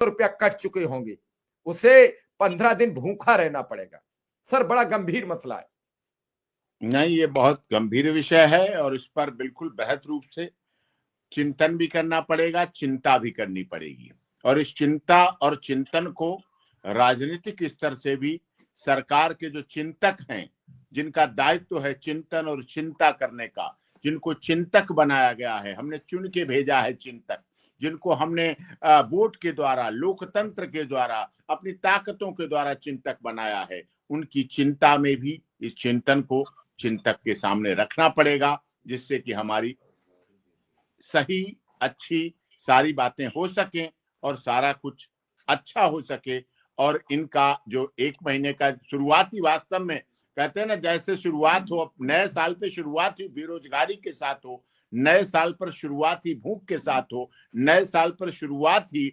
रुपया कट चुके होंगे, उसे 15 दिन भूखा रहना पड़ेगा। सर, बड़ा गंभीर मसला है। नहीं, ये बहुत गंभीर विषय है और इस पर बिल्कुल बृहद रूप से चिंतन भी करना पड़ेगा, चिंता भी करनी पड़ेगी। और इस चिंता और चिंतन को राजनीतिक स्तर से भी सरकार के जो चिंतक हैं, जिनका दायित्व है चिंतन और चिंता करने का, जिनको चिंतक बनाया गया है, हमने चुन के भेजा है चिंतक, जिनको हमने वोट के द्वारा, लोकतंत्र के द्वारा, अपनी ताकतों के द्वारा चिंतक बनाया है, उनकी चिंता में भी इस चिंतन को चिंतक के सामने रखना पड़ेगा, जिससे कि हमारी सही अच्छी सारी बातें हो सकें और सारा कुछ अच्छा हो सके। और इनका जो 1 महीने का शुरुआती, वास्तव में कहते हैं ना, जैसे शुरुआत हो, नए साल पे शुरुआत ही बेरोजगारी के साथ हो, नए साल पर शुरुआत ही भूख के साथ हो, नए साल पर शुरुआत ही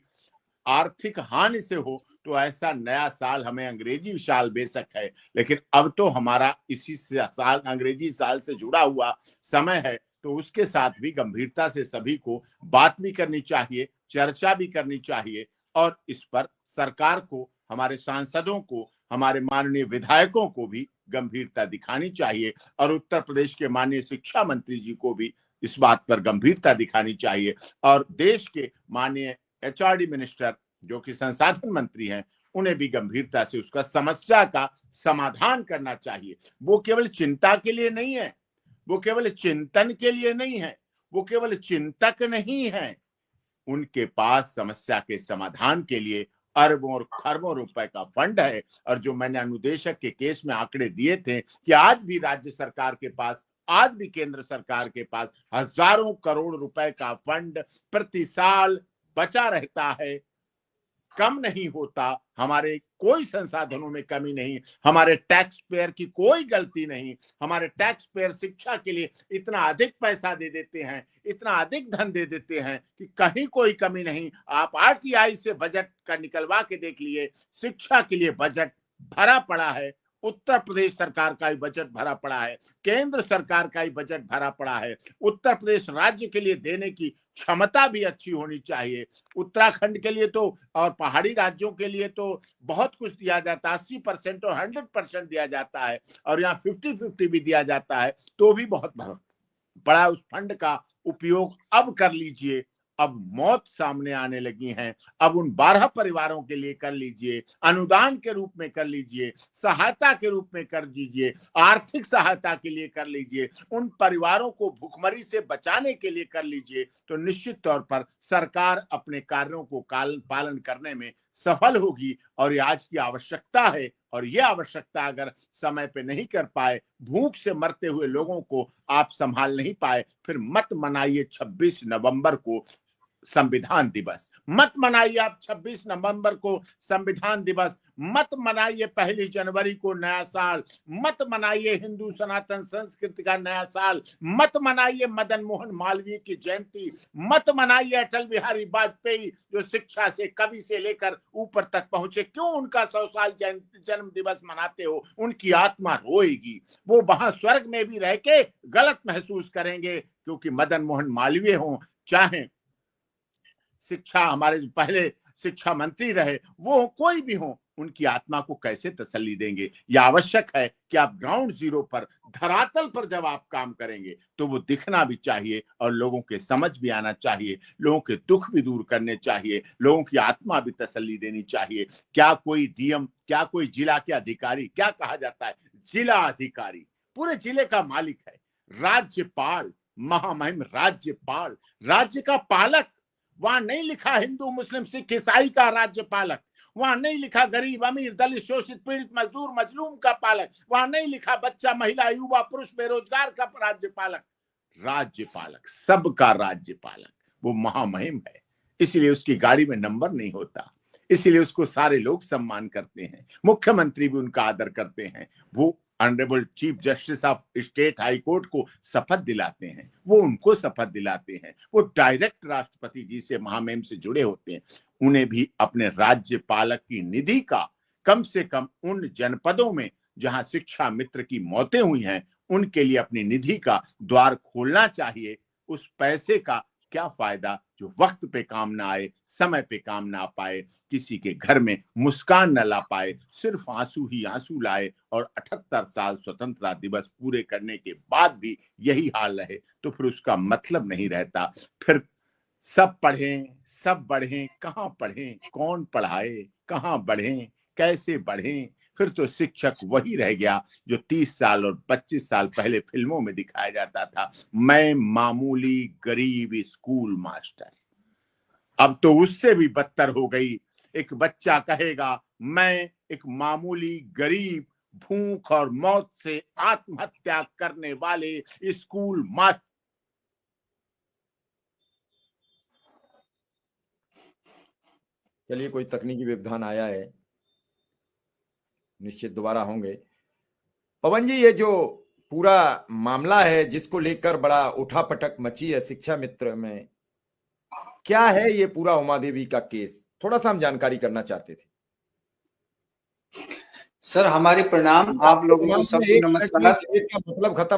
आर्थिक हानि से हो, तो ऐसा नया साल हमें अंग्रेजी साल बेशक है, लेकिन अब तो हमारा इसी साल, अंग्रेजी साल से जुड़ा हुआ समय है, तो उसके साथ भी गंभीरता से सभी को बात भी करनी चाहिए, चर्चा भी करनी चाहिए और इस पर सरकार को, हमारे सांसदों को, हमारे माननीय विधायकों को भी गंभीरता दिखानी चाहिए और उत्तर प्रदेश के माननीय शिक्षा मंत्री जी को भी इस बात पर गंभीरता दिखानी चाहिए और देश के माननीय एचआरडी मिनिस्टर जो कि संसाधन मंत्री हैं, उन्हें भी गंभीरता से उसका समस्या का समाधान करना चाहिए। वो केवल चिंता के लिए नहीं है, वो केवल चिंतन के लिए नहीं है, वो केवल चिंतक नहीं है, उनके पास समस्या के समाधान के लिए अरबों और खरबों रुपए का फंड है। और जो मैंने अनुदेशक के केस में आंकड़े दिए थे कि आज भी राज्य सरकार के पास, आज भी केंद्र सरकार के पास हजारों करोड़ रुपए का फंड प्रति साल बचा रहता है, कम नहीं होता, हमारे कोई संसाधनों में कमी नहीं, हमारे टैक्स पेयर की कोई गलती नहीं, हमारे टैक्स पेयर शिक्षा के लिए इतना अधिक पैसा दे देते हैं, इतना अधिक धन दे देते हैं कि कहीं कोई कमी नहीं। आप आरटीआई से बजट का निकलवा के देख लिए, शिक्षा के लिए बजट भरा पड़ा है, उत्तर प्रदेश सरकार का ही बजट भरा पड़ा है, केंद्र सरकार का ही बजट भरा पड़ा है। उत्तर प्रदेश राज्य के लिए देने की क्षमता भी अच्छी होनी चाहिए। उत्तराखंड के लिए तो और पहाड़ी राज्यों के लिए तो बहुत कुछ दिया जाता है, 80% और 100% दिया जाता है और यहाँ 50-50 भी दिया जाता है, तो भी बहुत बड़ा उस फंड का उपयोग अब कर लीजिए। अब मौत सामने आने लगी हैं, अब उन 12 परिवारों के लिए कर लीजिए, अनुदान के रूप में कर लीजिए, सहायता के रूप में कर दीजिए, आर्थिक सहायता के लिए कर लीजिए, उन परिवारों को भुखमरी से बचाने के लिए कर लीजिए, तो निश्चित तौर पर सरकार अपने कार्यों को पालन करने में सफल होगी। और ये आज की आवश्यकता है और ये आवश्यकता अगर समय पे नहीं कर पाए, भूख से मरते हुए लोगों को आप संभाल नहीं पाए, फिर मत मनाइए 26 नवंबर को संविधान दिवस, मत मनाइए आप 26 नवंबर को संविधान दिवस, मत मनाइए 1 जनवरी को नया साल, मत मनाइए हिंदू सनातन संस्कृति का नया साल, मत मनाइए मदन मोहन मालवीय की जयंती, मत मनाइए अटल बिहारी वाजपेयी जो शिक्षा से, कवि से लेकर ऊपर तक पहुंचे। क्यों उनका 100 साल जन्म दिवस मनाते हो? उनकी आत्मा रोएगी, वो वहां स्वर्ग में भी रह के गलत महसूस करेंगे, क्योंकि मदन मोहन मालवीय हो, चाहे शिक्षा, हमारे जो पहले शिक्षा मंत्री रहे, वो कोई भी हो, उनकी आत्मा को कैसे तसल्ली देंगे? यह आवश्यक है कि आप ग्राउंड जीरो पर, धरातल पर जब आप काम करेंगे तो वो दिखना भी चाहिए और लोगों के समझ भी आना चाहिए, लोगों के दुख भी दूर करने चाहिए, लोगों की आत्मा भी तसल्ली देनी चाहिए। क्या कोई डीएम, क्या कोई जिला के अधिकारी, क्या कहा जाता है, जिला अधिकारी पूरे जिले का मालिक है, राज्यपाल, महामहिम राज्यपाल, राज्य का पालक। वहां नहीं लिखा हिंदू मुस्लिम सिख ईसाई का राज्यपालक, वहां नहीं लिखा गरीब अमीर दलित शोषित पीड़ित मजदूर मजलूम का पालक, वहां नहीं लिखा बच्चा महिला युवा पुरुष बेरोजगार का राज्यपालक। राज्यपालक, सबका राज्यपालक, वो महामहिम है, इसलिए उसकी गाड़ी में नंबर नहीं होता, इसलिए उसको सारे लोग सम्मान करते हैं, मुख्यमंत्री भी उनका आदर करते हैं। वो honourable chief justice of state high court को शपथ दिलाते हैं, वो उनको शपथ दिलाते हैं, वो डायरेक्ट राष्ट्रपति जी से, महामहिम से जुड़े होते हैं। उन्हें भी अपने राज्यपालक की निधि का कम से कम उन जनपदों में जहां शिक्षा मित्र की मौतें हुई हैं, उनके लिए अपनी निधि का द्वार खोलना चाहिए, उस पैसे का क्या फायदा जो वक्त पे काम ना आए, समय पे काम ना पाए, किसी के घर में मुस्कान न ला पाए, सिर्फ आंसू ही आंसू लाए और 78 साल स्वतंत्रता दिवस पूरे करने के बाद भी यही हाल रहे, तो फिर उसका मतलब नहीं रहता। फिर सब पढ़ें, सब बढ़ें, कहाँ पढ़ें, कौन पढ़ाए, कहाँ बढ़ें, कैसे बढ़ें? फिर तो शिक्षक वही रह गया जो 30 साल और 25 साल पहले फिल्मों में दिखाया जाता था, मैं मामूली गरीब स्कूल मास्टर। अब तो उससे भी बदतर हो गई। एक बच्चा कहेगा मैं एक मामूली गरीब भूख और मौत से आत्महत्या करने वाले स्कूल मास्टर। चलिए, कोई तकनीकी व्यवधान आया है, निश्चित दोबारा होंगे। पवन जी, ये जो पूरा मामला है जिसको लेकर बड़ा उठापटक मची है शिक्षा मित्र में, क्या है ये पूरा उमा देवी का केस? थोड़ा सा हम जानकारी करना चाहते थे। सर हमारे प्रणाम, आप लोगों को सबको एक मिनट में नमस्कार। डिबेट का मतलब खत्म